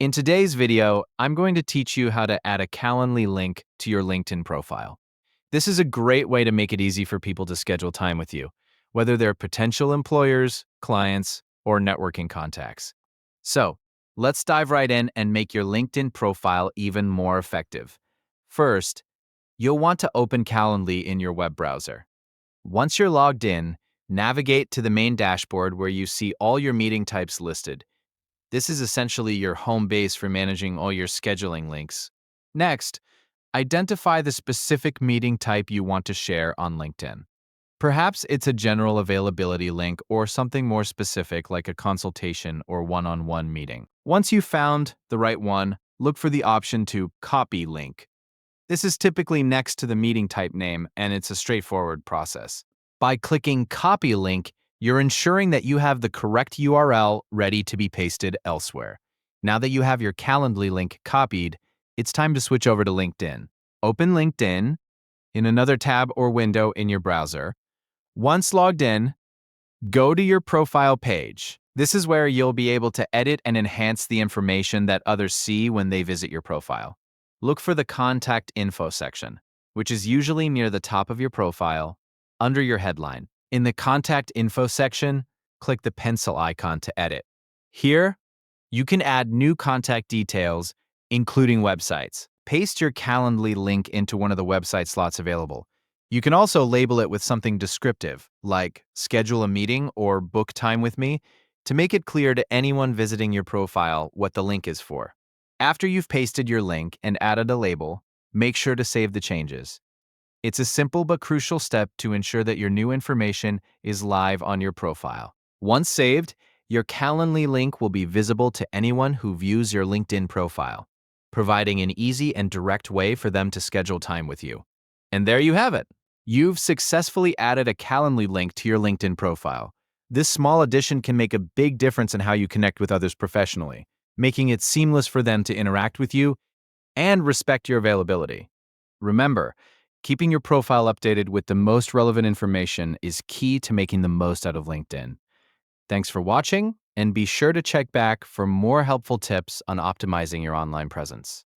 In today's video, I'm going to teach you how to add a Calendly link to your LinkedIn profile. This is a great way to make it easy for people to schedule time with you, whether they're potential employers, clients, or networking contacts. So, let's dive right in and make your LinkedIn profile even more effective. First, you'll want to open Calendly in your web browser. Once you're logged in, navigate to the main dashboard where you see all your meeting types listed. This is essentially your home base for managing all your scheduling links. Next, identify the specific meeting type you want to share on LinkedIn. Perhaps it's a general availability link or something more specific like a consultation or one-on-one meeting. Once you've found the right one, look for the option to copy link. This is typically next to the meeting type name, and it's a straightforward process. By clicking Copy Link, you're ensuring that you have the correct URL ready to be pasted elsewhere. Now that you have your Calendly link copied, it's time to switch over to LinkedIn. Open LinkedIn in another tab or window in your browser. Once logged in, go to your profile page. This is where you'll be able to edit and enhance the information that others see when they visit your profile. Look for the Contact Info section, which is usually near the top of your profile, under your headline. In the Contact Info section, click the pencil icon to edit. Here, you can add new contact details, including websites. Paste your Calendly link into one of the website slots available. You can also label it with something descriptive, like schedule a meeting or book time with me, to make it clear to anyone visiting your profile what the link is for. After you've pasted your link and added a label, make sure to save the changes. It's a simple but crucial step to ensure that your new information is live on your profile. Once saved, your Calendly link will be visible to anyone who views your LinkedIn profile, providing an easy and direct way for them to schedule time with you. And there you have it. You've successfully added a Calendly link to your LinkedIn profile. This small addition can make a big difference in how you connect with others professionally, making it seamless for them to interact with you and respect your availability. Remember, keeping your profile updated with the most relevant information is key to making the most out of LinkedIn. Thanks for watching, and be sure to check back for more helpful tips on optimizing your online presence.